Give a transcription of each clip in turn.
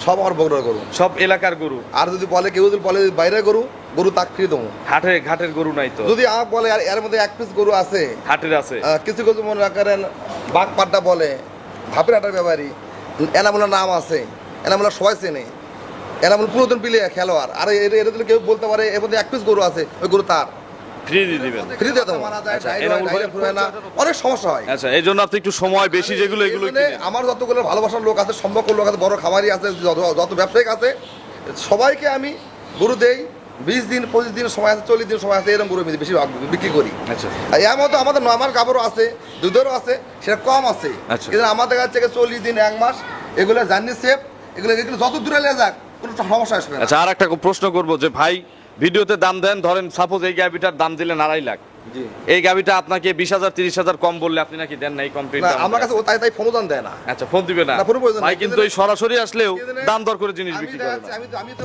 সব আমার বগুড়ার গরু, সব এলাকার গরু। আর যদি বলে কেউ যদি বলে বাইরে গরু, গরু তাক ফিরে দেবো। ঘাটের গরু নাই তো? যদি আমার বলে আর এর মধ্যে এক পিস গরু আছে, হাটের আছে। কিছু কিছু মনে করেন বাঘ পাড্ডা বলে, ভাপের হাটের ব্যাপারী, এনামুলার নাম আছে, এনামুলা সবাই চেনে, এনামুল পুরাতন প্লেয়ার খেলোয়াড়। আর এটা যদি কেউ বলতে পারে এর মধ্যে এক পিস গরু আছে, ওই গরু তার ফ্রি দিয়ে দিবেন? ফ্রি দিয়ে দেবো। অনেক সমস্যা হয়। আচ্ছা, এই জন্য আপনি একটু সময় বেশি যেগুলো এগুলো আমার যতগুলো ভালোবাসার লোক আছে, সম্পর্ক লোক আছে, বড় খামারি আছে, যত ব্যবসায়িক আছে, সবাইকে আমি গরু দেই। 20 দিন 25 দিন সময় আছে, 40 দিন সময় আছে, এরকম গরু বেশি বিক্রি করি। আচ্ছা, এর মতো আমাদের নর্মাল কাপড়ও আছে, দুধেরও আছে, সেটা কম আছে। কিন্তু আমাদের কাছ থেকে 40 দিন 1 মাস এগুলো জার্নি সেফ, এগুলো যত দূরে নিয়ে যাক কোনো সমস্যা আসবে না। আচ্ছা, আর একটা প্রশ্ন করবো যে ভাই ভিডিওতে দাম দেন, ধরেন সাপোজ এই গাভিটার দাম দিলেন 2.5 লাখ, এই গাভিটা আপনাকে 20,000 30,000 কম বললে আপনি নাকি দেন না? এই কমপ্লিট আমার কাছে তাই ফোনও দাম দেয় না। আচ্ছা, ফোন দিবে না ভাই, কিন্তু এই সরাসরি আসলেও দাম দর করে জিনিস বিক্রি করে না। আমি তো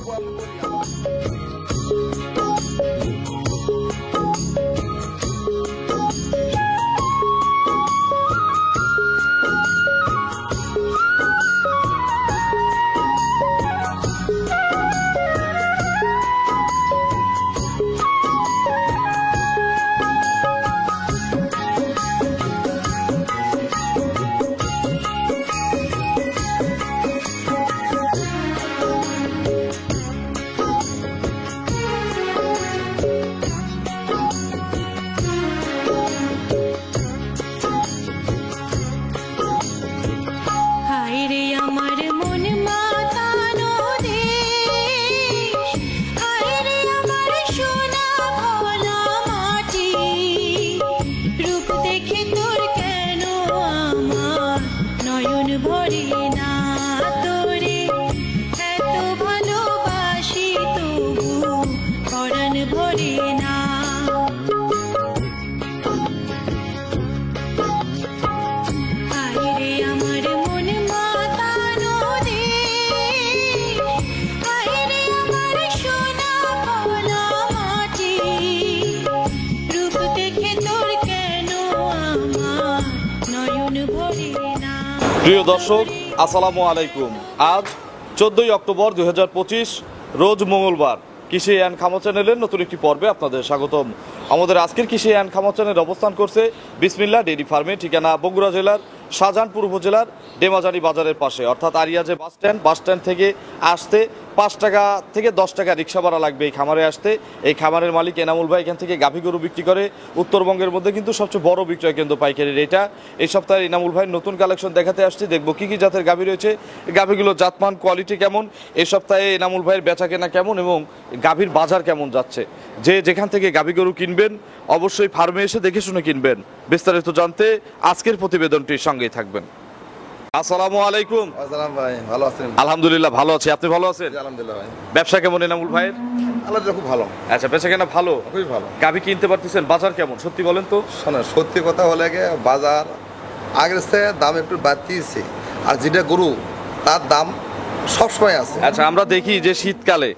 প্রিয় দর্শক, আসসালামু আলাইকুম। আজ 14ই অক্টোবর 2025, রোজ মঙ্গলবার। কৃষি অ্যান্ড খামার চ্যানেলের নতুন একটি পর্বে আপনাদের স্বাগতম। আমাদের আজকের কৃষি অ্যান্ড খামার চ্যানেল অবস্থান করছে বিসমিল্লাহ ডেইরি ফার্মে, ঠিকানা বগুড়া জেলার শাহজাহানপুর উপজেলার ডেমাজানি বাজারের পাশে, অর্থাৎ আরিয়াজে বাস স্ট্যান্ড থেকে আসতে 5 টাকা থেকে 10 টাকা রিক্সা ভাড়া লাগবে এই খামারে আসতে। এই খামারের মালিক এনামুল ভাই এখান থেকে গাভী গরু বিক্রি করে। উত্তরবঙ্গের মধ্যে কিন্তু সবচেয়ে বড় বিক্রয় কেন্দ্র পাইকারির এটা। এই সপ্তাহে এনামুল ভাই নতুন কালেকশন দেখাতে আসছি, দেখবো কি কি জাতের গাভী রয়েছে, গাভীগুলো জাতমান কোয়ালিটি কেমন, এই সপ্তাহে এনামুল ভাইয়ের বেচা কেনা কেমন এবং গাভীর বাজার কেমন যাচ্ছে। যে যেখান থেকে গাভী গরু কিনবেন অবশ্যই ফার্মে এসে দেখে শুনে কিনবেন। বিস্তারিত জানতে আজকের প্রতিবেদনটির সঙ্গেই থাকবেন। আসসালামু আলাইকুম। আসসালাম ভাই, ভালো আছেন? আলহামদুলিল্লাহ ভালো আছি, আপনি ভালো আছেন? আলহামদুলিল্লাহ ভাই। ব্যবসা কেমন এনামুল ভাইয়ের? আলহামদুলিল্লাহ খুব ভালো। আচ্ছা, বেচা কেনা ভালো, খুবই ভালো। গাভী কিনতে পারতেছেন, বাজার কেমন সত্যি বলেন তো? শোনেন, সত্যি কথা হলে বাজার আগের চেয়ে দাম একটু বাড়তিছে, আর যেটা গরু তার দাম সবসময় আছে। আচ্ছা, আমরা দেখি যে শীতকালে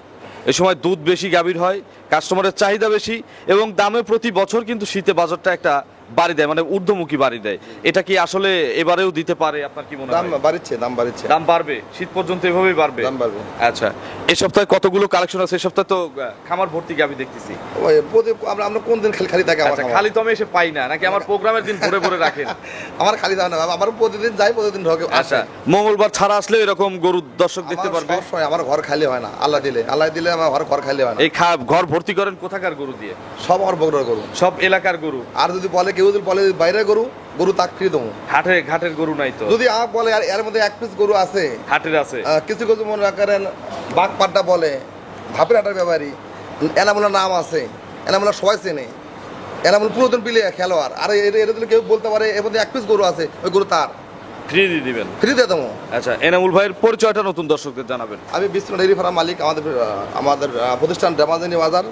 এই সময় দুধ বেশি গাভীর হয়, কাস্টমারের চাহিদা বেশি এবং দামে প্রতি বছর কিন্তু শীতে বাজারটা একটা বাড়ি দেয়, মানে ঊর্ধ্বমুখী বাড়ি দেয়। এটা কি আসলে এবারেও দিতে পারে? আপনার কি মনে হয়? দাম বাড়ছে, দাম বাড়বে, শীত পর্যন্ত এভাবেই বাড়বে, দাম বাড়বে। আচ্ছা, এই সপ্তাহে কতগুলো কালেকশন আছে? এই সপ্তাহে তো খামার ভর্তি গাভী দেখতেছি। আমরা কোন দিন খালি থাকে? খালি তো আমি এসে পাই না, নাকি আমার প্রোগ্রামের দিন ভরে ভরে রাখেন? আমার খালি দাও না, আমার প্রতিদিন যাই, প্রতিদিন ঢোকে। আচ্ছা, মঙ্গলবার ছাড়া আসলে এরকম গরু দর্শক দেখতে পারবে? আমার ঘর খালি হয় না, আল্লাহ দিলে আমার ঘর খালি হয় না। এই ঘর ভর্তি করেন কোথাকার গরু দিয়ে? সব আমার বগুড়ার গরু, সব এলাকার গরু। আর যদি বলে কেউ যদি বলে বাইরে গরু, গরু তাক ফিরে দেবো। ঘাটের গরু নাই তো? যদি আমার বলে আর এর মধ্যে এক পিস গরু আছে, হাটের আছে, কিছু কিছু মনে করেন বাঘ পাড্ডা বলে, ভাপের হাটের ব্যাপারী, এনামুলার নাম আছে, এনামুলা সবাই চেনে, এনামুল পুরাতন প্লেয়ার খেলোয়াড়। আর এটা যদি কেউ বলতে পারে এর মধ্যে এক পিস গরু আছে, ওই গরু তার ফ্রি দিয়ে দিবেন? ফ্রি দিয়ে দেবো। আচ্ছা, এনামুল ভাইয়ের পরিচয়টা নতুন দর্শকদের জানাবেন। আমি বিসমিল্লাহ ডেইরি ফার্ম মালিক। আমাদের প্রতিষ্ঠান ডেমাজানি বাজার,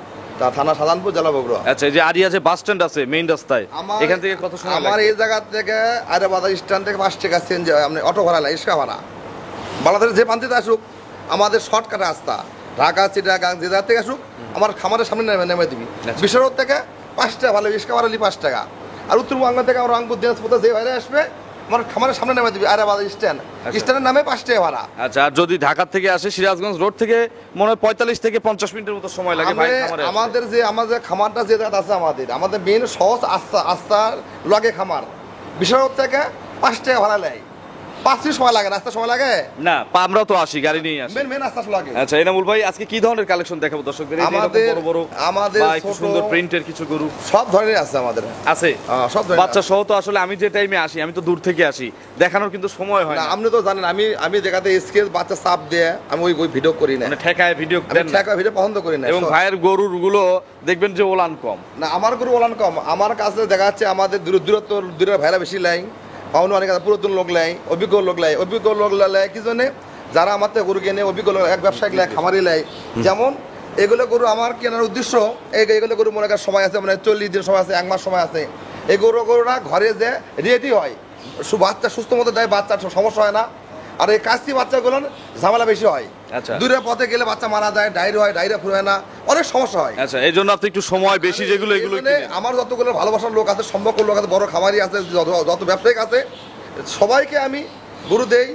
থানা শাহজাহানপুর, জেলা বগুড়া। আচ্ছা, এই যে আরিয়াজে বাস স্ট্যান্ড আছে মেইন রাস্তায়, এখান থেকে কত সময়? আমার এই জায়গা থেকে আরে বাজার স্ট্যান্ড থেকে 5 টাকা চেঞ্জ, আপনি অটো ভাড়া লাগে, রিক্সা ভাড়া। বাংলাদেশের যে প্রান্তিতে আসুক, আমাদের শর্টকাট রাস্তা, ঢাকা চিটাগাং যে জায়গা থেকে আসুক, আমার খামারের সামনে নেমে দিবি। বিশ্বরোড থেকে 5 টাকা ভালো, রিক্সা ভাড়া 5 টাকা। আর উত্তরবঙ্গ থেকে আমার রংপুর দিনাজপুর যে বাইরে আসবে, আমার খামারের সামনে নামে দিবি আরে বাজার স্ট্যান্ড, স্ট্যান্ডের নামে 5 টাকা ভাড়া। আচ্ছা, আর যদি ঢাকা থেকে আসে সিরাজগঞ্জ রোড থেকে মনে হয় 45 থেকে 50 মিনিটের মতো সময় লাগে ভাই খামারে আসতে। আমাদের খামারটা যে জায়গা আছে আমাদের মেন সহজ আস্তার লগে খামার, বিশাল থেকে 5 টাকা ভাড়া নেয়। 5 মিনিট সময় লাগে, রাস্তা সময় লাগে না, আমরাও তো আসি গাড়ি নিয়ে আসি। মেন রাস্তা লাগে। আচ্ছা এনামুল ভাই, আজকে কি ধরনের কালেকশন দেখাবো দর্শকদের? এই যে এরকম বড় বড় আমাদের বা একটু সুন্দর প্রিন্টের কিছু গরু সব ধরনের আছে আমাদের। আছে সব ধরনের বাচ্চা সহ। তো আসলে আমি যে টাইমে আসি, আমি তো দূর থেকে আসি, দেখানোর কিন্তু সময় হয় না। না। আপনি তো জানেন আমি দেখাতে স্কেচ বাচ্চা চাপ দিয়ে আমি ওই ভিডিও করি না, মানে ঠেকায় ভিডিও দেন না। ঠেকা ভিডিও পছন্দ করি না। এবং ভাইয়ের গরুর গুলো দেখবেন যে ওলান কম না, আমার গরু ওলান কম। আমার কাছে দেখা যাচ্ছে আমাদের দূরের ভাইরা বেশি লাই, অন্য অনেক পুরাতন লোক লাই, অভিজ্ঞ লোক লাই কি জন্য, যারা আমার থেকে গরু কেনে অভিজ্ঞ লোক, এক ব্যবসায়িক লাই, খামারি লাই। যেমন এগুলো গরু আমার কেনার উদ্দেশ্য, এগুলো গরু মনে করার সময় আছে, মানে 40 দিন সময় আছে, 1 মাস সময় আছে। এই গরুরা ঘরে যে রেডি হয়, বাচ্চা সুস্থ মতো দেয়, বাচ্চার সমস্যা হয় না। আর এই কাস্তি বাচ্চাগুলো ঝামেলা বেশি হয়। আচ্ছা, দূরের পথে গেলে বাচ্চা মারা যায়, ডায়রিয়া ফুরে না, অনেক সমস্যা হয়। আচ্ছা, এই জন্য আপনি একটু সময় বেশি যেগুলো এগুলো আমার যতগুলো ভালোবাসার লোক আছে, সম্পর্ক লোক আছে, বড় খামারি আছে, যত ব্যবসায়িক আছে, সবাইকে আমি গরু দেই।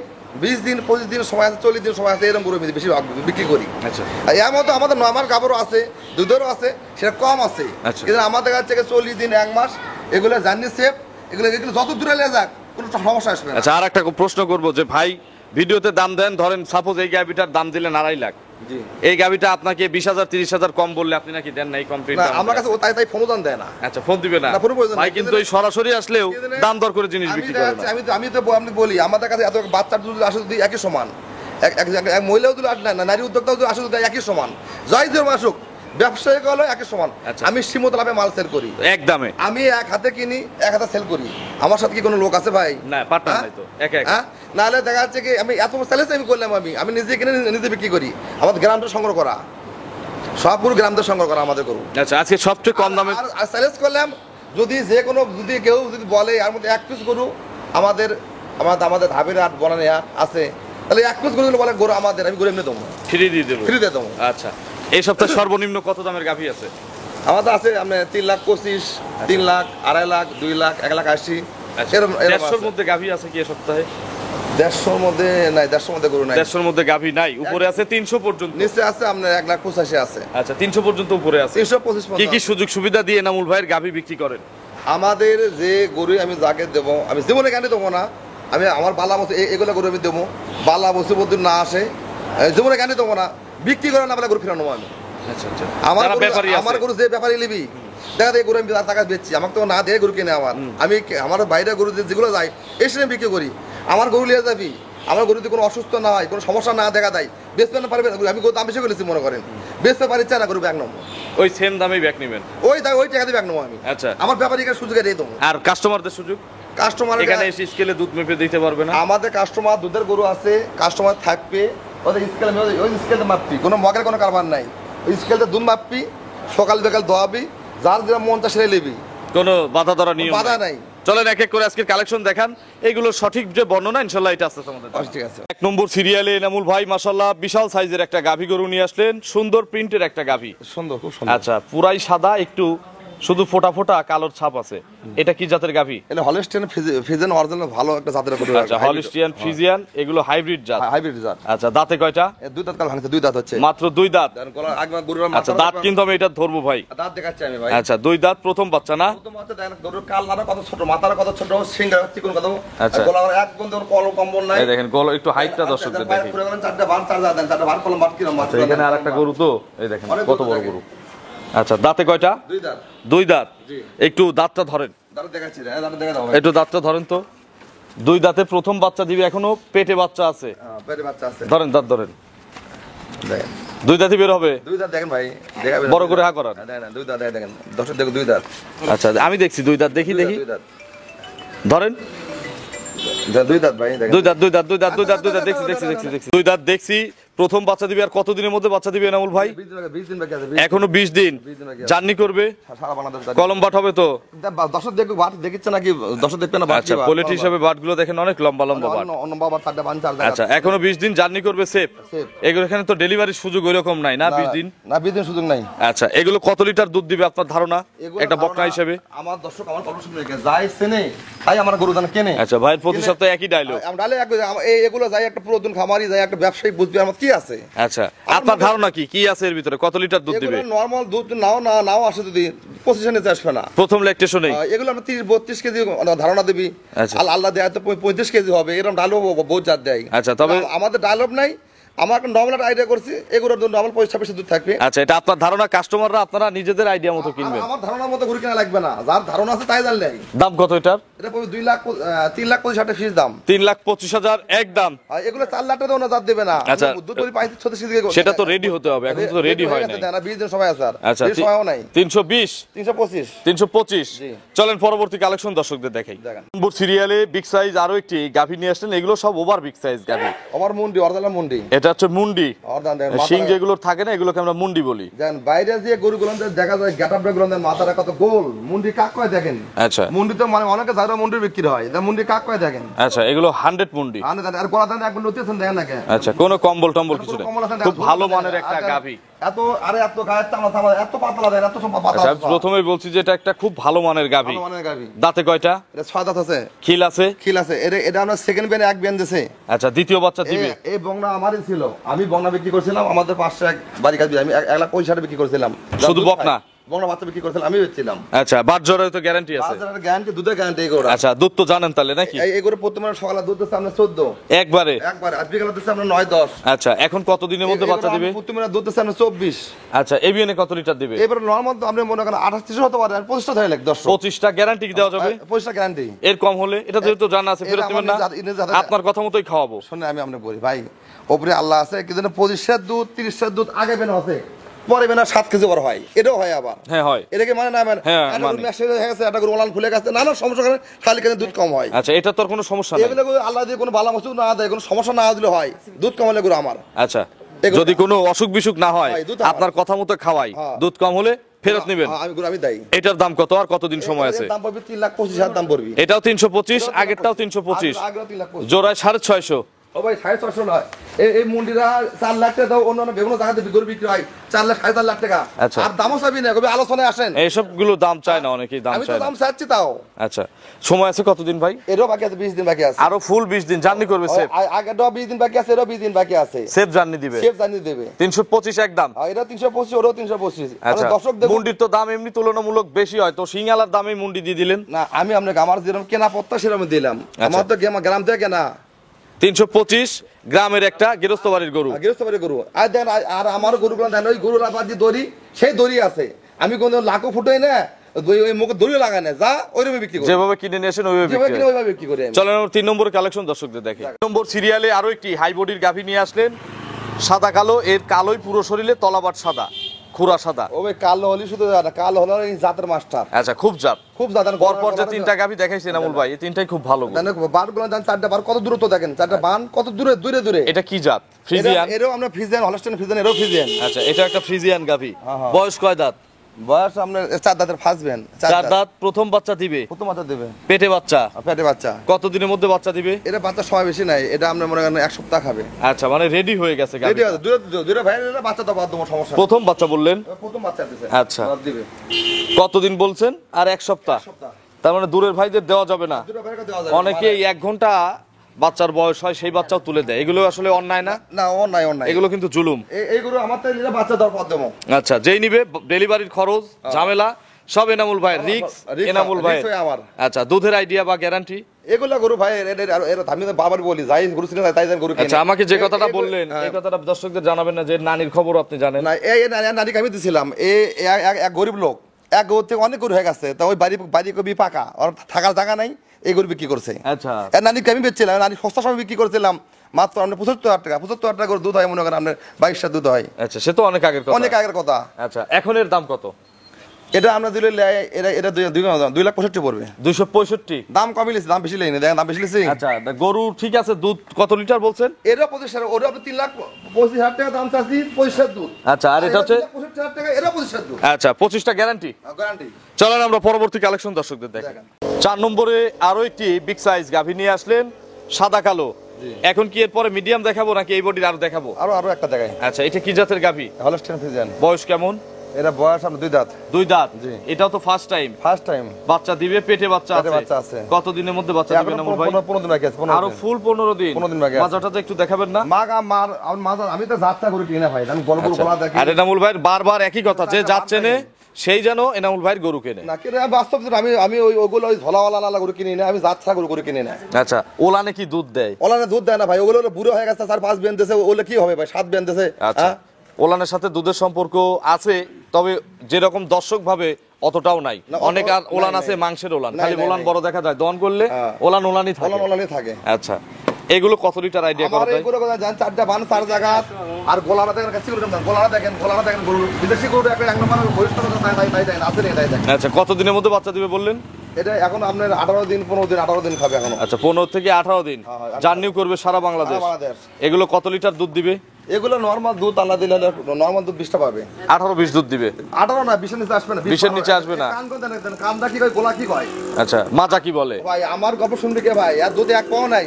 20 দিন 25 দিন সময় আছে, 40 দিন সময় আছে, এরকম গরু আমি বেশি বিক্রি করি। আচ্ছা, আর এর মতো আমাদের নরমাল কাপড়ও আছে, দুধেরও আছে, সেটা কম আছে। আচ্ছা। কিন্তু আমাদের কাছ থেকে 40 দিন 1 মাস এগুলো জার্নি সেফ, এগুলো যত দূরে নিয়ে যাক কোনো সমস্যা আসবে না। আচ্ছা, আর একটা প্রশ্ন করবো যে ভাই ভিডিওতে দাম দেন, ধরেন সাপোজ এই গাভিটার দাম দিলেন 2.5 লাখ, জি, এই গাভিটা আপনাকে 20,000 30,000 কম বললে আপনি নাকি দেন না? এই কম না, আমার কাছে তাই ফোনও দান দেয় না। আচ্ছা, ফোন দিবে না না, ফোন প্রয়োজন ভাই, নাই। কিন্তু এই সরাসরি আসলেও দাম দর করে জিনিস বিক্রি করে না। আমি তো আপনি বলি, আমাদের কাছে এত বাচ্চার যদি আসে যদি একই সমান, এক মহিলাও যদি নারী উদ্যোক্তাও যদি আসে যদি একই সমান, জয় ধর্ম আসুক, ব্যবসায়িক হলো একই সমান। আচ্ছা। আমি সীমিত লাভে মাল সেল করি, এক দামে। আমি এক হাতে কিনি, এক হাতে সেল করি। আমার সাথে কি কোনো লোক আছে ভাই? না, পার্টনার নাই তো, একা একা। নাহলে দেখা যাচ্ছে কি আমি এত চ্যালেঞ্জ আমি করলাম, আমি নিজে কিনে নিজে বিক্রি করি। আমাদের গ্রামটা সংগ্রহ করা, সবগুলো গ্রামটা সংগ্রহ করা আমাদের গরু। আচ্ছা, আজকে সবচেয়ে কম দামে আর চ্যালেঞ্জ করলাম, যদি কেউ যদি বলে আর মধ্যে 1 পিস গরু আমাদের ধাবের হাট বনানি হাট আছে, তাহলে 1 পিস গরু বলে গরু আমাদের, আমি গরু এমনি দেবো, ফ্রি দিয়ে দেবো। ফ্রি দিয়ে দেবো। আচ্ছা, এই সপ্তাহে সর্বনিম্ন কত দামের গাভি আছে? আমাদের আছে আপনার 3,25,000, 3 লাখ, 2.5 লাখ, 2 লাখ, 1,80,000, এরকম 150-র মধ্যে গাভি আছে কি এ সপ্তাহে? 150-র মধ্যে নাই, 150-র মধ্যে গরু নাই। 150-র মধ্যে গাভি নাই, উপরে আছে 300 পর্যন্ত, নিচে আছে আপনার 1,85,000 আছে। আচ্ছা, 300 পর্যন্ত উপরে আছে। 325 কি কি সুযোগ সুবিধা দিয়ে এনামুল ভাইয়ের গাভি বিক্রি করেন? আমাদের যে গরু আমি যাকে দেবো, আমি জীবনে কেন দেবো না, আমি আমার বালা বস্তু এগুলো গরু আমি দেবো, বালা বস্তু বস্তু না আসে জীবনে কেন দেবো না, বিক্রি করে না বলে গরু ফিরানো আমি। আচ্ছা, আচ্ছা, আমার গরু যে ব্যাপারী নিবি, দেখা যায় গরু আমি টাকা বেচছি, আমাকে তো না দিয়ে গরু কিনে আমার বাইরে গরু যেগুলো যায় এসে আমি বিক্রি করি। আমার গরু নিয়ে যাবি, আমার গরু যদি কোনো অসুস্থ না হয়, কোনো সমস্যা না দেখা দেয়, বেচতে না পারবে, আমি গরু দাম বেশি করেছি মনে করেন, বেচতে পারি চায় না গরু ব্যাগ নেবো, ওই সেম দামেই ব্যাগ নেবেন? ওই টাকা দিয়ে ব্যাগ নেবো আমি। আচ্ছা, আমার ব্যাপারীকে সুযোগ দিয়ে দেবো। আর কাস্টমারদের সুযোগ? কাস্টমার এখানে এসে স্কেলে দুধ মেপে দিতে পারবে না? আমাদের কাস্টমার দুধের গরু আছে, কাস্টমার থাকবে, ওদের স্কেল ওই স্কেলটা মাপবি, কোনো মগের কোনো কারবার নাই, ওই স্কেলটা দুধ মাপবি, সকাল বিকাল দোয়াবি, যার যেটা মন তা সেরে নিবি, কোনো বাধা ধরা নিয়ম বাধা নাই। চলেন এক এক করে আজকের কালেকশন দেখান, এগুলো সঠিক যে বর্ণনা ইনশাল্লাহ এটা আছে আমাদের। ঠিক আছে। 1 নম্বর সিরিয়ালে এনামুল ভাই মাশাআল্লাহ বিশাল সাইজের একটা গাভী গরু নিয়ে আসলেন, সুন্দর প্রিন্টের একটা গাভী। সুন্দর, খুব সুন্দর। আচ্ছা, পুরাই সাদা, একটু শুধু ফোটা ফোটা কালোর ছাপ আছে। এটা কি জাতের গাভী? এটা হলস্টিয়ান ফ্রিজিয়ান অরিজিনাল ভালো একটা জাতের গরু। আচ্ছা, হলস্টিয়ান ফ্রিজিয়ান, এগুলো হাইব্রিড জাত। হাইব্রিড জাত। আচ্ছা, দাঁতে কয়টা? 2 দাঁত কাল ভাঙছে, 2 দাঁত হচ্ছে, মাত্র 2 দাঁত। গলা একবার গরুর আচ্ছা, দাঁত কিন্তু আমি এটা ধরবো ভাই, দাঁত দেখাচ্ছি আমি ভাই। আচ্ছা, 2 দাঁত, প্রথম বাচ্চা না? প্রথম বাচ্চা দেখেন, গরুর কাল নাড়া কত ছোট, মাথাটা কত ছোট, সিংহা চিকন কত, আচ্ছা, গলা একদম তোর কলম কম্বল নাই। এই দেখেন গলা একটু হাইটটা দর্শকদের দেখি। চারটা বান চার দেন, চারটা বান কলম বাট কিরম। আচ্ছা, এখানে আরেকটা গরু তো, এই দেখেন কত বড় গরু। আচ্ছা, দাঁতে কয়টা? 2 দাঁত। 2 দাঁত। জি। একটু দাঁতটা ধরেন, দাঁত দেখাচ্ছি, দাঁত দেখা দাও। একটু দাঁতটা ধরেন তো। 2 দাঁতে প্রথম বাচ্চা দিবে, এখনো পেটে বাচ্চা আছে। পেটে বাচ্চা আছে, ধরেন, দাঁত ধরেন, দেখেন 2 দাঁতই বের হবে। 2 দাঁত দেখেন ভাই, দেখাবেন বড় করে হা করান। দেখেন 2 দাঁত দেখেন, দর্শক দেখো 2 দাঁত। আচ্ছা, আমি দেখছি 2 দাঁত, দেখি 2 দাঁত। ধরেন, 2 দাঁত ভাই দেখেন। 2 দাঁত দেখছি। 2 দাঁত দেখছি, প্রথম বাচ্চা দিবে, আর কতদিনের মধ্যে বাচ্চা দিবে এনামুল ভাই? 20 দিন বাকি আছে, এখনো 20 দিন 20 দিন বাকি আছে। জার্নি করবে, সারা বাংলাদেশ জানি। কলম বাট হবে তো? দর্শক দেখবে বাট দেখিচ্ছে নাকি, দর্শক দেখবে না বাট? আচ্ছা, কোয়ালিটি হিসাবে বাটগুলো দেখেন অনেক লম্বা লম্বা বাট। বাবা চারটা বান চার আচ্ছা, এখনো 20 দিন জার্নি করবে সেফ। Safe। এগুলো এখানে তো ডেলিভারির সুযোগ ওইরকম নাই না 20 দিন? না 20 দিন সুযোগ নাই। আচ্ছা, এগুলো কত লিটার দুধ দিবে আপনার ধারণা এগুলো একটা বকনা ধারণা, হিসেবে? আমার দর্শক আমার কলম রেখে যাই চেনে তাই আমার গরু দানা কেনে। আচ্ছা, ভাইয়ের প্রতি সপ্তাহে একই ডায়লগ। আমরা এগুলো যাই একটা পুরাতন খামারি যাই একটা ব্যবসায়ী বুঝবি আমার কি আছে। আচ্ছা, আপনার ধারণা কি কি আছে এর ভিতরে, কত লিটার দুধ দিবে? এগুলো নরমাল দুধ নাও আসে যদি 25 নিতে আসবে না। প্রথম ল্যাকটেশনেই এগুলো আমরা 30-32 কেজি ধারণা দিবি। আচ্ছা। আল্লাহ দেয় তো 35 কেজি হবে, এরকম ডালও বহুত জাত দেয়। আচ্ছা, তবে আমাদের ডায়লগ নাই, আমার একটা নর্মাল আইডিয়া করছি এগুলোর জন্য নর্মাল 25-26 দুধ থাকবে। আচ্ছা, এটা আপনার ধারণা, কাস্টমাররা আপনারা নিজেদের আইডিয়া মতো কিনবেন? আমার ধারণার মতো ঘুরে কেনা লাগবে না, যার ধারণা আছে তাই জানলে। দাম কত এটার? এটা পড়বে 3,25,000 ফিস দাম। 3,25,000 এক দাম। আর এগুলো 4 লাখ টাকা ওনা জাত দেবে না। আচ্ছা। দুধ তৈরি 35-36 কেজি। সেটা তো রেডি হতে হবে, এখন তো রেডি হয় নাই। না 20 দিন সময় আছে আর। আচ্ছা, বেশি সময়ও নাই। 320 325। 325। জি। চলেন পরবর্তী কালেকশন দর্শকদের দেখাই। দেখান। নম্বর সিরিয়ালে বিগ সাইজ আরো একটি গাভী নিয়ে আসলেন, এগুলো সব ওভার বিগ সাইজ গাভী। আমার মুন্ডি অরিজিনাল মুন্ডি। এটা হচ্ছে মুন্ডি, অরিজিনাল শিং যেগুলো থাকে না এগুলোকে আমরা মুন্ডি বলি। দেন বাইরে যে গরুগুলো দেখা যায় গেটআপ গুলো মাথাটা কত গোল, মুন্ডি কাক কয় দেখেন। আচ্ছা, মুন্ডি তো মানে অনেকে জায়গা মুন্ডি বিক্রি হয়, মুন্ডি কাক কয় দেখেন। আচ্ছা, এগুলো 100 মুন্ডি। আর গলা দান একবার নতিছেন দেখেন না কেন। আচ্ছা, কোনো কম্বল টম্বল কিছু নেই, খুব ভালো মানের একটা গাভী। এত গায়ের চামড়া এত পাতলা দেন, এত সব পাতলা। আচ্ছা, প্রথমেই বলছি যে এটা একটা খুব ভালো মানের গাভী। ভালো মানের গাভী। দাঁতে কয়টা? এটা 6 দাঁত আছে। খিল আছে? খিল আছে। এটা আমরা সেকেন্ড বেনে এক বেন দিছে। আচ্ছা, দ্বিতীয় বাচ্চা দিবে? এই বংনা আমারই ছিল, আমি বংনা বিক্রি করছিলাম, আমাদের পাশে এক বাড়ি কাজ আমি 1,65,000 বিক্রি করছিলাম। শুধু বকনা? বংনা বাচ্চা বিক্রি করছিলাম, আমি বেচছিলাম। আচ্ছা, বাট জ্বরের তো গ্যারান্টি আছে? বাজারের গ্যারান্টি, দুধের গ্যারান্টি এগুলো। আচ্ছা, দুধ তো জানেন তাহলে নাকি? এগুলো প্রথমে সকালে দুধ দিচ্ছে আমরা 14 একবারে। আর বিকালে দিচ্ছে আমরা 9-10। আচ্ছা, এখন কত দিনের মধ্যে বাচ্চা দিবে? প্রথমে দুধ দিচ্ছে আমরা 24। আচ্ছা, এবিএনে কত লিটার দিবে? এবারে নরমাল তো আপনি মনে করেন 28 হতে পারে, আর 25টা ধরে লাগ 10। 25টা গ্যারান্টি দেওয়া যাবে? 25টা গ্যারান্টি। এর কম হলে এটা যেহেতু জানা আছে ফেরত নেবেন না, আপনার কথা মতোই খাওয়াবো। শুনে আমি আপনাকে বলি ভাই, ওপরে আল্লাহ আছে, কিন্তু 25 দুধ 30 দুধ আগে বেন আছে, পরে বেনা 7 কেজি বড় হয়, এটাও হয় আবার। হ্যাঁ, হয়। এটাকে মানে না মানে হ্যাঁ, একটা মানে। গরু ম্যাশ হয়ে গেছে, একটা গরু ওলান খুলে গেছে, নানা সমস্যা করে খালি কেন দুধ কম হয়। আচ্ছা, এটা তো আর কোনো সমস্যা নেই। এগুলো গরু আল্লাহ দিয়ে কোনো ভালো মসুক না দেয়, কোনো সমস্যা না দিলে হয়, দুধ কম হলে গরু আমার। আচ্ছা, এগুলো- যদি কোনো অসুখ বিসুখ না হয়, হয়, দুধ আমার। আপনার কথা মতো খাওয়াই, হ্যাঁ। দুধ কম হলে ফেরত নেবেন। আমি গরু আমি দেই। এটার দাম কত আর কতদিন সময় আছে? এর দাম পড়বে 3,25,000 দাম পড়বে। এটাও 325, আগেরটাও 325, আগেও 3,25,000। জোড়ায় 650। ও ভাই 650 নয়, এই মুন্ডিরা 4 লাখ টাকা দাও, অন্য বিভিন্ন জায়গাতে গরু বিক্রি হয় 4 লাখ 4.5 লাখ টাকা। আচ্ছা। আর দামও চাবি না, কবে আলোচনায় আসেন। এইসব গুলো দাম চায় না, অনেকেই দাম আমি তো চায় না। দাম চাচ্ছি তাও। আচ্ছা, সময় আছে কতদিন ভাই? এরও বাকি আছে 20 দিন বাকি আছে। আরো ফুল 20 দিন জার্নি করবে সেফ? আগেরটাও 20 দিন বাকি আছে, এরও 20 দিন বাকি আছে। সেফ জার্নি দিবে? সেফ জানিয়ে দেবে। 325 একদম? আর এটা 325, ওরও 325। আচ্ছা, দর্শক দেখুন মুন্ডির তো দাম এমনি তুলনামূলক বেশি হয়, তো সিঙ্গালার দামে মুন্ডি দিয়ে দিলেন। না, আমি আপনাকে আমার যেরকম কেনা পত্তা সেরকম দিলাম। আমার তো গ্রাম থেকে কেনা। 325 গ্রামের একটা গৃহস্থ বাড়ির গরু। গৃহস্থ বাড়ির গরু। আর দেন আর আমার গরুগুলো দেন, ওই গরুর আবার যে দড়ি, সেই দড়ি আছে। আমি কোনো লাখো ফুটোই না, ওই মুখে দড়িও লাগাই না, যা ওইরকম বিক্রি করি। যেভাবে কিনে নিয়ে আসেন ওইভাবে যেভাবে বিক্রি কিনে হয়। ওইভাবে বিক্রি করি আমি। চলেন 3 নম্বর কালেকশন দর্শকদের দেখে। 3 নম্বর সিরিয়ালে আরো একটি হাই বডির গাভী নিয়ে আসলেন, সাদা কালো, এর কালোই পুরো শরীরে, তলাবাট সাদা, খুরা সাদা। ও ভাই কালো হলি শুধু না, কালো হলো এই জাতের মাস্টার। আচ্ছা, খুব জাত। খুব জাতের পরপর যে 3টা গাভী দেখাইছেন আমুল ভাই, এই 3টাই খুব ভালো। বারগুলো দেন, 4টা বার কত দূরত্ব দেখেন, 4টা বান কত দূরে দূরে দূরে। এটা কি জাত? ফ্রিজিয়ান? এরও আমরা ফ্রিজিয়ান, হলস্টাইন ফ্রিজিয়ান, এরও ফ্রিজিয়ান। আচ্ছা, এটা একটা ফ্রিজিয়ান গাভী। হ্যাঁ। বয়স কয় দাঁত? বয়স আপনার 4 দাঁতের ফাসবেন। 4 দাঁত। প্রথম বাচ্চা দিবে? প্রথম বাচ্চা দেবে। পেটে বাচ্চা? পেটে বাচ্চা। কতদিনের মধ্যে বাচ্চা দিবে? এটা বাচ্চা সময় বেশি নাই, এটা আমরা মনে করেন 1 সপ্তাহ খাবে। আচ্ছা, মানে রেডি হয়ে গেছে গাভী। রেডি আছে, দূরে ভাই, এটা বাচ্চা তো বাদ দেবো, সমস্যা নেই। প্রথম বাচ্চা বললেন? প্রথম বাচ্চা দিছে। আচ্ছা। বাদ দিবে। কতদিন বলছেন? আর 1 সপ্তাহ। সপ্তাহ। তার মানে দূরের ভাইদের দেওয়া যাবে না? দূরে ভাইকে দেওয়া যাবে। অনেকে 1 ঘন্টা বাচ্চার বয়স হয় সেই বাচ্চাও তুলে দেয়, এগুলো আসলে অন্যায় না? না, ও নাই, ও নাই। এগুলো কিন্তু জুলুম। এইগুলো আমার তো নিলে বাচ্চা দেওয়ার পর দেবো। আচ্ছা, যেই নিবে ডেলিভারির খরচ ঝামেলা সব এনামুল ভাই, রিক্স এনামুল ভাই। আমার। আচ্ছা, দুধের আইডিয়া বা গ্যারান্টি? এগুলা গরু ভাই, আমি তো বাবার বলি, যাই গরু ছিল তাই যান গরু কিনে। আচ্ছা, আমাকে যে কথাটা বললেন এই কথাটা দর্শকদের জানাবেন না যে নানির খবর আপনি জানেন? না, এই নারীকে আমি দিছিলাম, এক গরিব লোক, এক গরু থেকে অনেক গরু হয়ে গেছে, তা ওই বাড়ি কবি পাকা, ওর থাকার জায়গা নাই, এই গরু বিক্রি করছে। আচ্ছা, নারীকে আমি বেচছিলাম, নারী সস্তা সময় বিক্রি করছিলাম মাত্র আপনার 75,000 টাকা। 75,000 টাকা করে দুধ হয়, মনে করেন আপনার 22টা দুধ হয়। আচ্ছা, সে তো অনেক আগের কথা। অনেক আগের কথা। আচ্ছা, এখন এর দাম কত? এটা আমরা দিলে এটা এটা 2,65,000 পড়বে। 265। দাম কমই লিছি, দাম বেশি লেনি, দেখেন দাম বেশি লিছি। আচ্ছা, গরু ঠিক আছে, দুধ কত লিটার বলছেন? এরা 25,000, ওরা আপনি 3,25,000 টাকা দাম চাচ্ছি, 25,000 দুধ। আচ্ছা, আর এটা হচ্ছে 65,000 টাকা, এরা 25,000 দুধ। আচ্ছা 25টা গ্যারান্টি। গ্যারান্টি। চলেন আমরা পরবর্তী কালেকশন দর্শকদের দেখেন। 4 নম্বরে আরো একটি বিগ সাইজ গাভী নিয়ে আসলেন, সাদা কালো। এখন কি এরপরে মিডিয়াম দেখাবো নাকি এই বডির আরো দেখাবো? আরো একটা দেখাই। আচ্ছা, এটা কি জাতের গাভী? Holstein Friesian. বয়স কেমন? এরা বয়স আমরা 2 দাঁত। 2 দাঁত। জি। এটাও তো ফার্স্ট টাইম। First time. বাচ্চা দিবে, পেটে বাচ্চা পেটে বাচ্চা আছে। কত দিনের মধ্যে বাচ্চা দিবে না ভাই? 15 দিন বাকি আছে। 15 আরো ফুল 15 দিন। 15 দিন বাকি আছে। বাচ্চাটা তো একটু দেখাবেন না? আমি তো যাত্রা করে কিনা ভাই, আমি বড় বড় গলা দেখি। আর এনামুল ভাইয়ের বারবার একই কথা, যে যাচ্ছে না সেই যেন এনামুল ভাইয়ের গরু কেনে। না কিনে বাস্তব, আমি ওগুলো ওই ঝলাওয়ালা গরু কিনি না, আমি যাত্রা গরু কিনি না। আচ্ছা, ওলানে কি দুধ দেয়? ওলানে দুধ দেয় না ভাই, ওগুলো বুড়ো হয়ে গেছে, 4-5 বেনতেছে, ওগুলো কি হবে ভাই, 7 বেনতেছে। আচ্ছা, ওলানের সাথে দুধের সম্পর্ক আছে, তবে যেরকম দর্শক ভাবে অতটাও নাই। অনেক আর ওলান আছে মাংসের ওলান, খালি ওলান বড় দেখা যায়, দহন করলে ওলানই থাকে। আচ্ছা, এগুলো কত লিটার আইডিয়া করা যায়? এগুলো জান 4টা বান 4 জায়গা। আর গোলাটা দেখেন, কাছে গোলাটা দেখেন গরু বিদেশি গরু এক নম্বর বরিষ্ঠ তাই আছে রে তাই। আচ্ছা, কত দিনের মধ্যে বাচ্চা দিবে বললেন? এটা এখন আপনার 18 দিন 15 দিন খাবে এখন। আচ্ছা, 15 থেকে 18 দিন জার্নিও করবে সারা বাংলাদেশ। এগুলো কত লিটার দুধ দিবে? এগুলো নরমাল দুধ আল্লাহ দিলে নরমাল দুধ 20টা পাবে। 18-20 দুধ দিবে। 18 না, 20 এর নিচে আসবে না। 20 এর নিচে আসবে না। কানটা কি কয়, গোলা কি কয়? আচ্ছা, মাজা কি বলে? ভাই আমার গল্প শুনবি কে ভাই, আর দুধে এক পাও নাই,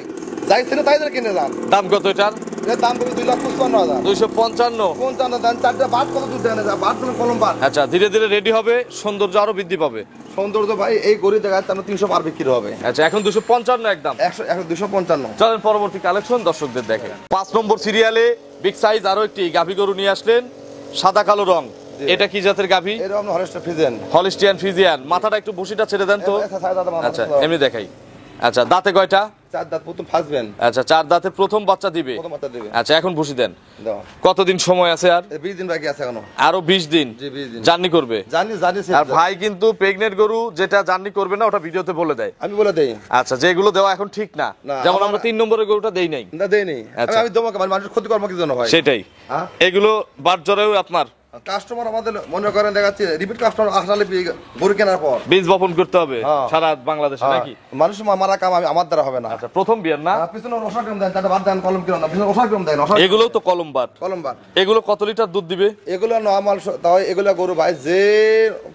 যাই ছিল তাই কিনে দাম। দাম কত এটার? এর দাম কত? 2,55,000। 255। 55 দাম। 4টা বাট কত দুধ দেন? বাট তুমি কলম বাট। আচ্ছা, ধীরে ধীরে রেডি হবে, সৌন্দর্য আরো বৃদ্ধি পাবে। সৌন্দর্য ভাই এই গরি দেখায় তার 300 পার বিক্রি হবে। আচ্ছা, এখন 255 একদম। 255। চলেন পরবর্তী কালেকশন দর্শকদের দেখেন। 5 নম্বর সিরিয়ালে বিগ সাইজ আরো একটি গাভী গরু নিয়ে আসলেন, সাদা কালো রং। এটা কি জাতের গাভী? এটা আমরা হলস্টাইন ফ্রিজিয়ান। Holstein Friesian. মাথাটা একটু বসিটা ছেড়ে দেন তো। আচ্ছা, এমনি দেখাই। আচ্ছা, দাঁতে কয়টা? 4 দাঁত, প্রথম ফার্স্ট বেন। আচ্ছা, 4 দাঁতে প্রথম বাচ্চা দিবে। প্রথম বাচ্চা দিবে। আচ্ছা, এখন বসি দেন। দাও। কতদিন সময় আছে আর? 20 দিন বাকি আছে এখনো। আরো 20 দিন জি, 20 দিন জার্নি করবে। জানি আর ভাই কিন্তু প্রেগনেন্ট গরু যেটা জার্নি করবে না ওটা ভিডিওতে বলে দেয়। আমি বলে দেই। আচ্ছা, যেগুলো দেওয়া এখন ঠিক না, যেমন আমরা 3 নম্বরের গরুটা দেই নাই। না দেই নাই। আমি দমকে মানুষের ক্ষতি করব কি জন্য ভাই? সেটাই। এগুলো বাদ জরায়ও আপনার কাস্টমার আমাদের মনে করেন দেখাচ্ছি, রিপিট কাস্টমার আসলে গরু কেনার পর বীজ বপন করতে হবে সারা বাংলাদেশে নাকি? মানুষ মারা কাম আমার দ্বারা হবে না। আচ্ছা, প্রথম বিয়ার না? পিছনে রসা গ্রাম দেন, তারটা বাদ দেন, কলম কিরম না, পিছনে রসা গ্রাম দেন। এগুলো তো কলম বাদ। এগুলো কত লিটার দুধ দিবে? এগুলো নরমাল, তাও এগুলো গরু ভাই যে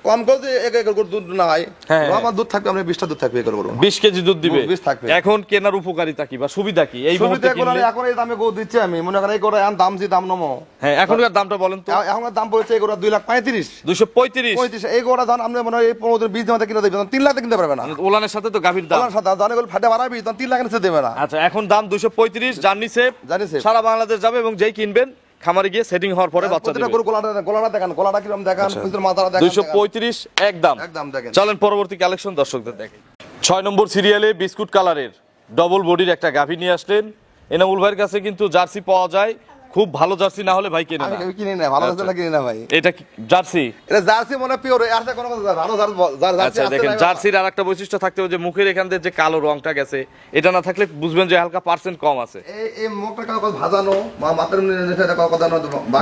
কম করে যে এক গরু দুধ না হয়, নরমাল দুধ থাকবে, আমরা 20টা দুধ থাকবে গরু। 20 কেজি দুধ দিবে। 20 থাকবে। এখন কেনার উপকারিতা কি বা সুবিধা কি? এই মুহূর্তে কিনলে এখন এই দামে গরু দিচ্ছি আমি, মনে করেন এই গরু এখন দাম যে দাম নমো। হ্যাঁ, এখনকার দামটা বলেন তো। এখনকার দাম পড়েছে এই গরু 2,35,000। 235। এই গোড়া ধান আপনি মনে হয় 15 দিন 20 দিন কিনে দেবেন, 3 লাখ কিনতে পারবে না। ওলানের সাথে তো গাভীর দাম। ওলানের সাথে দান এগুলো ফাটে বাড়াবি, তখন 3 লাখ নিচে দেবে না। আচ্ছা, এখন দাম 235, জার্নি সেফ, সারা বাংলাদেশ যাবে এবং যেই কিনবেন খামারে গিয়ে সেটিং হওয়ার পরে বাচ্চা দিবে। গোলাটা দেখেন, গোলাটা কিরকম দেখেন, পিছনের মাথাটা দেখেন। 235 একদম দেখেন। চলেন পরবর্তী কালেকশন দর্শকদের দেখেন। 6 নম্বর সিরিয়ালে বিস্কুট কালারের ডবল বডির একটা গাভী নিয়ে আসলেন। এনামুল ভাইয়ের কাছে কিন্তু জার্সি পাওয়া যায়, খুব ভালো জার্সি না হলে ভাই কিনে না। আমি কিনি না, ভালো জার্সি কিনি না ভাই। এটা কি জার্সি? এটা জার্সি মনে পিওর, এর সাথে কোনো ভালো জার্সি। আচ্ছা, দেখেন জার্সির আরেকটা বৈশিষ্ট্য থাকতে হবে যে মুখের এখান থেকে যে কালো রংটা গেছে, এটা না থাকলে বুঝবেন যে হালকা পার্সেন্ট কম আছে। এই মুখটা কাগজ ভাজানো, মাথার নিচে কাগজ দানো,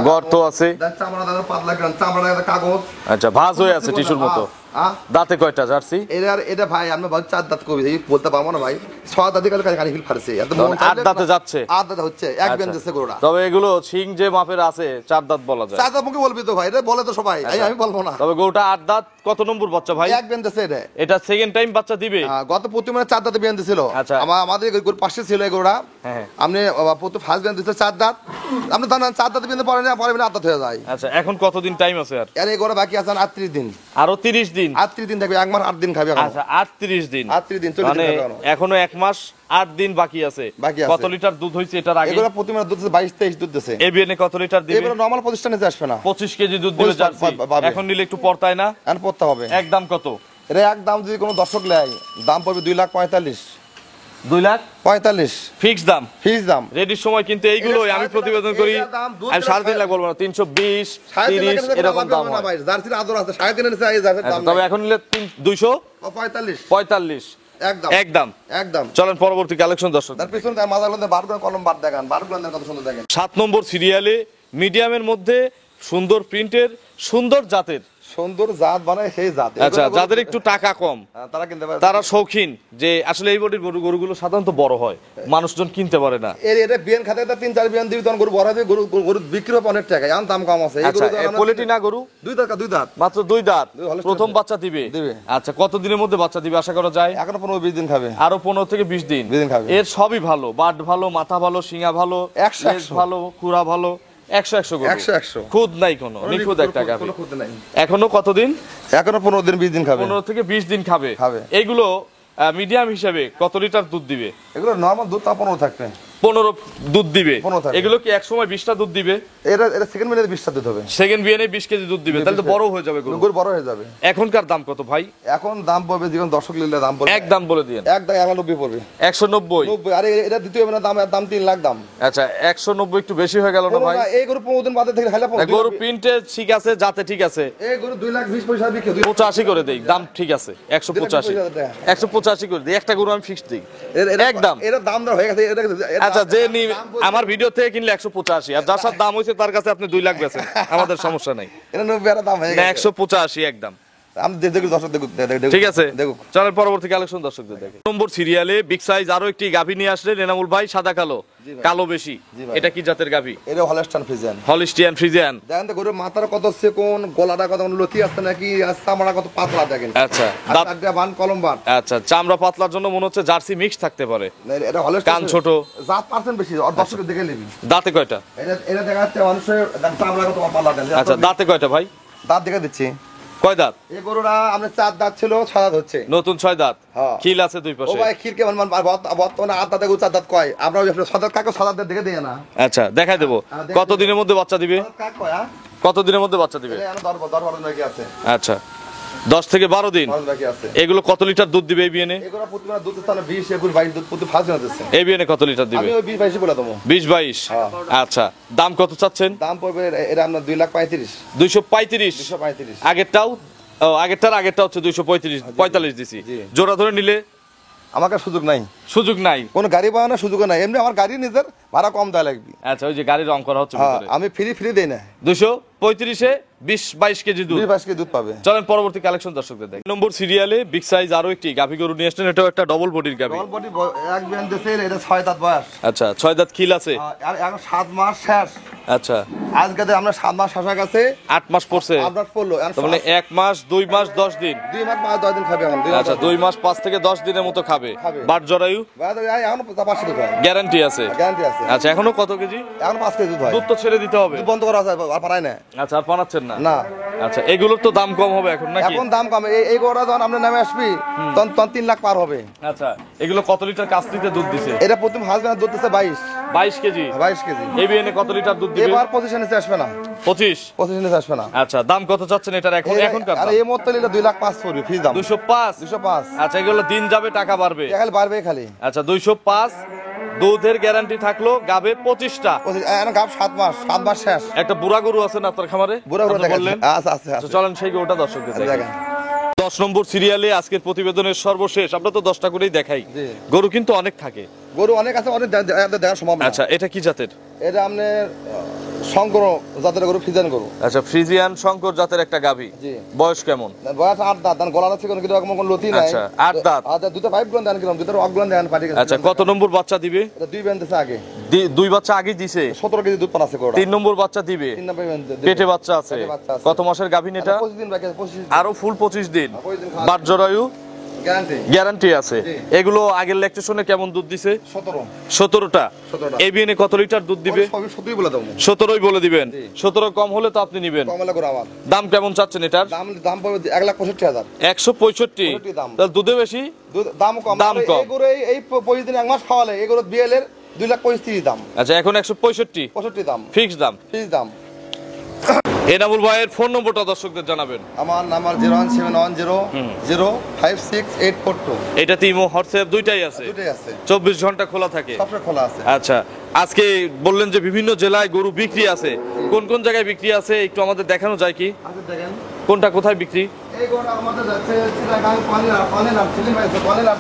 গর্ত আছে, চামড়া দানো, পাতলা চামড়া কাগজ। আচ্ছা, ভাঁজ হয়ে আছে টিস্যুর মতো। দাঁতে কয়টা জার্সি? এটা ভাই আমি 4 দাঁত কবি বলতে পারবো না ভাই, 6 দাঁতে কালে কানে হিল ফারছে, এত 8 দাঁতে যাচ্ছে। 8 দাঁত হচ্ছে, এক বেন দিছে গরুটা। তবে এগুলো সিং যে মাপের আছে 4 দাঁত বলা যায়। 4 দাঁত মুখে বলবি তো ভাই, এটা বলে তো সবাই, আমি বলবো না। তবে গরুটা 8 দাঁত। কত নম্বর বাচ্চা ভাই? এক বেন দিছে এটা। এটা সেকেন্ড টাইম বাচ্চা দিবে। গত প্রতিমানে 4 দাঁতে বেন দিছিল। আচ্ছা, আমাদের গরুর পাশে ছিল এই গরুটা। হ্যাঁ, আপনি প্রথম ফার্স্ট বেন দিছে 4 দাঁত, আপনি জানেন 4 দাঁতে বেন পরে না, পরে 8 দাঁত হয়ে যায়। আচ্ছা, এখন কতদিন টাইম আছে আর? এই গরু বাকি আছে 38 দিন। আরো 30 দিন? 38 দিন থাকবে, 1 মাস 8 দিন খাবে এখন। আচ্ছা, 38 দিন। 38 দিন চলে মানে এখনো 1 মাস 8 দিন বাকি আছে। কত লিটার দুধ হইছে এটার আগে? এগুলো প্রতিমানে দুধ 22-23 দুধ দিছে। এবিএনে কত লিটার দিবে? এগুলো নরমাল প্রতিষ্ঠানে আসবে না। 25 কেজি দুধ দিবে জার্সি। এখন নিলে একটু পড়তায় না? এখন পড়তে হবে। একদম কত? এর এক দাম যদি কোনো দর্শক নেয়, দাম পড়বে 2,45,000। 2,45,000 ফিক্স দাম। ফিক্স দাম। রেডির সময় কিন্তু এইগুলোই আমি প্রতিবেদন করি। আমি 3.5 লাখ বলবো না, 320 30 এরকম দাম হয়। ভাই জার্সির আদর আছে, 3.5 এর চাই জার্সির দাম। তবে এখন নিলে 245 একদম। চলেন পরবর্তী কালেকশন দর্শক। তার পিছনে তার মাথাগুলোতে বারগুলো কলম বাদ দেখেন, বারগুলো কত সুন্দর দেখেন। 7 নম্বর সিরিয়ালে মিডিয়ামের মধ্যে সুন্দর প্রিন্টের, সুন্দর জাতের সুন্দর জাত বানায় সেই জাত। আচ্ছা, যাদের একটু টাকা কম তারা কিনতে পারে, তারা শৌখিন যে আসলে এই বডির গরুগুলো সাধারণত বড় হয়, মানুষজন কিনতে পারে না। এটা বিয়ান খাতে 3-4 বিয়ান দিবি তখন গরু বড় হবে, গরু বিক্রি হবে অনেক টাকা, এখন দাম কম আছে। এই আচ্ছা, গরু কোয়ালিটি না গরু? 2 দাঁত মাত্র 2 দাঁত, Holstein প্রথম বাচ্চা দিবে। আচ্ছা, কত দিনের মধ্যে বাচ্চা দিবে আশা করা যায়? এখনো 15-20 দিন খাবে। আরো 15 থেকে 20 দিন। এর সবই ভালো, বাট ভালো, মাথা ভালো, শিঙা ভালো, 100 ভালো, খুরা ভালো, 100 গরু। 100 খুদ নাই কোনো, নিখুঁত একটা গাভী। কোনো খুদ নাই। এখনো কতদিন? এখনো 15-20 দিন খাবে। 15 থেকে 20 দিন খাবে। এইগুলো মিডিয়াম হিসাবে কত লিটার দুধ দিবে? এগুলো নরমাল দুধ তা 15 থাকবে। 15 দুধ দিবে। 15 থাকবে। এগুলো কি এক সময় 20টা দুধ দিবে? এটা সেকেন্ড মিনিটে 20টা দুধ হবে। সেকেন্ড বিয়ানে 20 কেজি দুধ দিবে, তাহলে তো বড় হয়ে যাবে গরু। গরু বড় হয়ে যাবে। এখনকার দাম কত ভাই? এখন দাম পড়বে যখন দর্শক লিলে দাম পড়বে। এক দাম বলে দিন। এক দাম 190 পড়বে। 190। 90। আরে এটা দ্বিতীয় হবে না, দাম 3 লাখ দাম। আচ্ছা, 190 একটু বেশি হয়ে গেল না ভাই? এই গরু 15 দিন বাদে থেকে খাইলে গরু প্রিন্টে ঠিক আছে, জাতে ঠিক আছে। এই গরু 2,20,000 পয়সা বিক্রি। 85 করে দেই, দাম ঠিক আছে। 185 185 করে দিই, একটা গরু আমি ফিক্সড দিই একদম। এর দাম দর হয়ে গেছে। আচ্ছা, যে আমার ভিডিও থেকে কিনলে 185, আর যার সাথে দাম হয়েছে তার কাছে আপনি 2 লাখ বেচেন, আমাদের সমস্যা নাই। এটা 90 দাম হয়ে না, গেছে। 185 একদম। আমি দেখুন দর্শক দেখুন। ঠিক আছে, দেখুন। চলেন পরবর্তী কালেকশন দর্শকদের দেখে। নম্বর সিরিয়ালে বিগ সাইজ আরো একটি গাভী নিয়ে আসলেন এনামুল ভাই, সাদা কালো, কালো বেশি। এটা কি জাতের গাভী? এটা হলস্টাইন ফ্রিজিয়ান। Holstein Friesian. দেখেন তো গরুর মাথার কত চিকন, গলাটা কত লতি আছে নাকি, আর চামড়া কত পাতলা দেখেন। আচ্ছা, দাঁতটা বান কলম বান। আচ্ছা, চামড়া পাতলার জন্য মনে হচ্ছে জার্সি মিক্স থাকতে পারে। এটা হলস্টাইন, কান ছোট, জাত পার্সেন্ট বেশি, আর দর্শকের দেখে নিবি। দাঁতে কয়টা? এটা দেখা যাচ্ছে মানুষের চামড়া কত পাতলা দেখেন। আচ্ছা, দাঁতে কয়টা ভাই? দাঁত দেখে দিচ্ছি। কয় দাঁত? এই গরুটা আমরা 4 দাঁত ছিল, 6 দাঁত হচ্ছে। নতুন 6 দাঁত। হ্যাঁ। খিল আছে দুই ও পাশে। ভাই খির কেমন বর্তমানে 8 দাঁতে 4 দাঁত কয়। আমরা 6 দাঁত কাকে 6 দাঁত দেখে দেই না। আচ্ছা, দেখাই দেবো। কত দিনের মধ্যে বাচ্চা দিবে? কাক কয় কত দিনের মধ্যে বাচ্চা দিবে? এটা 10-12 নাকি আছে। আচ্ছা, 10 থেকে 12 দিন। 12 নাকি আছে। এগুলো কত লিটার দুধ দিবে এই বিয়ানে? এগুলো প্রতিবার দুধ স্থানে 20 21 22 দুধ প্রতি ফার্স্ট দিচ্ছে। এই বিয়ানে কত লিটার দিবে? আমি ওই 20 22 বলে দেবো। 20 22। হ্যাঁ। আচ্ছা, দাম কত চাচ্ছেন? দাম পড়বে এটা আমরা 2,35,000। 235। 235। আগেরটা হচ্ছে 235 45 দিছি। জোড়া ধরে নিলে আমাকে সুযোগ নাই। সুযোগ নাই? কোন গাড়ি পাওয়ানোর সুযোগ নাই, এমনি আমার গাড়ি নিজের ভাড়া কম দেওয়া লাগবে। আচ্ছা, ওই যে গাড়ি রং করা হচ্ছে ভিতরে। আমি ফ্রি দেই না। 235-এ 20-22 কেজি দুধ। 20-22 কেজি দুধ পাবে। চলেন পরবর্তী কালেকশন দর্শকদের দেখি। নম্বর সিরিয়ালে বিগ সাইজ আরো একটি গাভী গরু নিয়ে আসলেন, এটাও একটা ডবল বডির গাভী। ডবল বডি এক বিয়ান দেশে, এটা 6 দাঁত বয়স। আচ্ছা, 6 দাঁত খিল আছে। আর এখন 7 মাস শেষ। আচ্ছা, আজকে আমরা 7 মাস শেষ হয়ে গেছে। 8 মাস পড়ছে। আপনার পড়লো তার মানে 1 মাস 2 মাস 10 দিন। 2 মাস 10 দিন খাবে এখন। আচ্ছা, 2 মাস 5 থেকে 10 দিনের মতো খাবে। বাট জরায়ু এখন 5 দুধ হয়। গ্যারান্টি আছে? গ্যারান্টি আছে। আচ্ছা, এখনো কত কেজি? এখন 5 কেজি দুধ হয়। দুধ তো ছেড়ে দিতে হবে। দুধ বন্ধ করা আছে, আর পারায় না। আচ্ছা, আর পানাচ্ছেন না? না। আচ্ছা, এগুলোর তো দাম কম হবে এখন নাকি? এখন দাম কম। এই গরুটা যখন আমরা নামে আসবি তখন 3 লাখ পার হবে। আচ্ছা, এগুলো কত লিটার কাস্তিতে দুধ দিছে? এটা প্রথম হাজবেন্ড দুধ দিচ্ছে 22 কেজি। 22 কেজি। এই বিয়ানে কত লিটার দুধ দিবে? এবার 25 নিচে আসবে না। 25 নিচে আসবে না। আচ্ছা, দাম কত চাচ্ছেন এটার এখনকার? আর এই মত নিলে 2,05,000 পড়বে ফিস দাম। 205। 205। আচ্ছা, এগুলো দিন যাবে টাকা বাড়বে? খালি বাড়বে খালি। আচ্ছা, 205 দুধের গ্যারান্টি থাকলো, গাবে 25টা। এখন গাব 7 মাস শেষ। একটা বুড়া গরু আছে না আপনার খামারে? বুড়া আপনি বললেন। আছে। চলেন সেই গরুটা দর্শকদের দেখাই। দেখেন 10 নম্বর সিরিয়ালে আজকের প্রতিবেদনের সর্বশেষ, আমরা তো 10টা করেই দেখাই। গরু কিন্তু অনেক থাকে। গরু অনেক আছে, অনেক দেখা সম্ভব না। আচ্ছা, এটা কি জাতের? এটা আপনি শঙ্কর জাতের গরু, ফ্রিজিয়ান গরু। আচ্ছা, ফ্রিজিয়ান শঙ্কর জাতের একটা গাভী। বয়স কেমন? বয়স 8 দাঁত। গলাটা ছিল কিন্তু কোনো লতি নাই। আচ্ছা, 8 দাঁত। আচ্ছা, দুটো পাইপ গুলো দেন কিরকম, দুটো অগগুলো দেন পাটি। আচ্ছা, কত নম্বর বাচ্চা দিবে? এটা 2 বেন দিছে আগে। 2 বাচ্চা আগে দিছে। 17 কেজি দুধ পানাছে গরুটা। 3 নম্বর বাচ্চা দিবে। 3 নম্বর বেন দিবে। পেটে বাচ্চা আছে। কত মাসের গাভীন এটা? 25 দিন বাকি আছে। 25 আরো ফুল 25 দিন। বাট জরায়ু গ্যারান্টি আছে। এগুলো আগের ল্যাকটেশনে কেমন দুধ দিছে? 17টা। এই বিয়ানে কত লিটার দুধ দিবে? 17ই বলে দেবো। 17ই বলে দিবেন। 17 কম হলে তো আপনি নিবেন। কম হলে গরু আমার। দাম কেমন চাচ্ছেন এটার? দাম পড়বে 1,65,000। 165। তাহলে দুধে বেশি, দাম কম। এই গরু এই 25 দিন 1 মাস খাওয়ালে এই গরু বিএলের 2,35,000 দাম। আচ্ছা, এখন 165 দাম। ফিক্স দাম। এনামুল ভাইয়ের ফোন নম্বরটা দর্শকদের জানাবেন। আমার নাম্বার 01710056842। এটাতে ইমো হোয়াটসঅ্যাপ দুইটাই আছে? দুইটাই আছে। 24 ঘন্টা খোলা থাকে? সবসময় খোলা আছে। আচ্ছা, আজকে বললেন যে বিভিন্ন জেলায় গরু বিক্রি আছে, কোন কোন জায়গায় বিক্রি আছে একটু আমাদের দেখানো যায় কি? আচ্ছা, দেখেন কোনটা কোথায় বিক্রি? এই গরুটা আমাদের যাচ্ছে চিটাগাং কর্নেল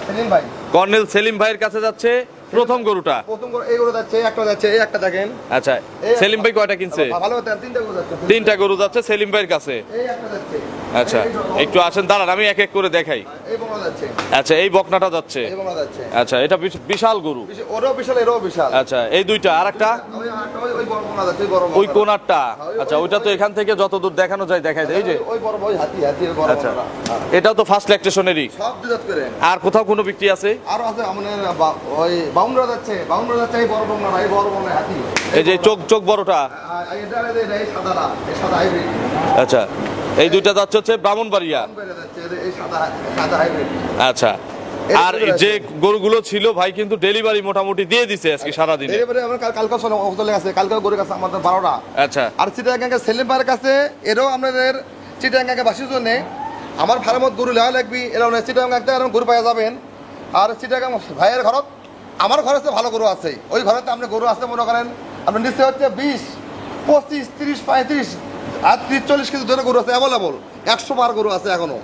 সেলিম ভাই। কর্নেল সেলিম ভাইয়ের কাছে যাচ্ছে প্রথম গরুটা। প্রথম গরু এই গরু যাচ্ছে, এই একটা যাচ্ছে, এই একটা দেখেন। আচ্ছা, এই সেলিম ভাই কয়টা কিনছে? ভালো হতো, তিনটা গরু যাচ্ছে। তিনটা গরু যাচ্ছে সেলিম ভাইয়ের কাছে। এই একটা যাচ্ছে। আচ্ছা, একটু আসেন, দাঁড়ান, আমি এক এক করে দেখাই। এই বকনা যাচ্ছে। আচ্ছা, এই বকনাটা যাচ্ছে। এই বকনা যাচ্ছে। আচ্ছা, এটা বিশাল গরু। ওরাও বিশাল, এরাও বিশাল। আচ্ছা, এই দুইটা, আর একটা ওই আরেকটা, ওই বড় বকনা যাচ্ছে, ওই বড় বকনা। ওই কোনারটা। আচ্ছা, ওইটা তো এখান থেকে যতদূর দেখানো যায় দেখাই দেয়, এই যে। ওই বড়, ওই হাতি, ওই বড় আচ্ছা, বকনা। এটাও তো ফার্স্ট ল্যাকটেশনেরই। সব দুধ করে। আর কোথাও কোনো বিক্রি আছে? আরো আছে আমাদের ওই বাউন্ডার যাচ্ছে, এই বড় বকনা, এই বড় বকনা হাতি। এই যে চোখ বড়টা। এটা এই সাদাটা, এই সাদা হাইব্রিড। আচ্ছা, এই দুইটা যাচ্ছে হচ্ছে ব্রাহ্মণবাড়িয়া। এই সাদা হাইব্রিড। আচ্ছা, আর যে গরুগুলো ছিল ভাই কিন্তু ডেলিভারি মোটামুটি দিয়ে দিছে আজকে সারাদিনে। ডেলিভারি আমরা কালকে চলে গেছে, কালকে গরুর কাছে আমাদের 12টা। আচ্ছা, আর চিটাগাঙ্গা সেলিম ভাইয়ের কাছে এরও আমাদের চিটাগাঙ্গা বাসীর জন্য আমার ফার্মত গরু লেওয়া লাগবি, এরকম চিটাগাঙ্গা একটা এরকম গরু পাওয়া যাবেন। আর চিটাগাং ভাইয়ের ঘরত, আমার ঘরে ভালো গরু আছে, ওই ঘরেতে আপনি গরু আছে মনে করেন আপনি নিশ্চয় হচ্ছে 20, 25, 30, 35 আর 30-40 কেজি ধরে গরু আছে অ্যাভেলেবল। 100 বার গরু আছে এখনো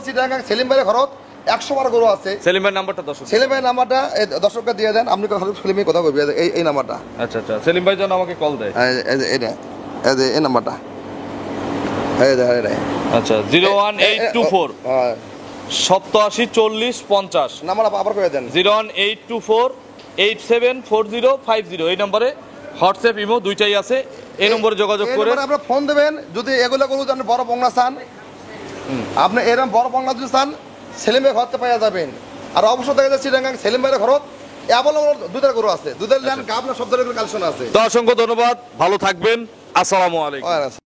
চিটাগাং সেলিম ভাইয়ের ঘরত 100 বার গরু আছে। সেলিম ভাইয়ের নাম্বারটা দর্শক, সেলিম ভাইয়ের নাম্বারটা দর্শককে দিয়ে দেন, আপনি সেলিম ভাই কথা বলবি, এই নাম্বারটা। আচ্ছা আচ্ছা, সেলিম ভাই যেন আমাকে কল দেয়। এই নাম্বারটা আচ্ছা, 01824 87 40 50। নাম্বার আবার করে দেন। 01824 874050। এই নম্বরে হোয়াটসঅ্যাপ ইমো দুইটাই আছে, এই নম্বরে যোগাযোগ করে আপনারা ফোন দেবেন। যদি এগুলো গরু আপনি বড় বংলা চান, আপনি এরকম বড় বংলা যদি চান, সেলিম ভাই ঘরতে পাওয়া যাবেন। আর অবশ্যই দেখা যাচ্ছে চিটাগাং সেলিম ভাইয়ের ঘরত অ্যাভেলেবল দুধের গরু আছে, দুধের ল্যান্ড গাবনা সব ধরনের কালেকশন আছে। তো অসংখ্য ধন্যবাদ, ভালো থাকবেন, আসসালামু আলাইকুম।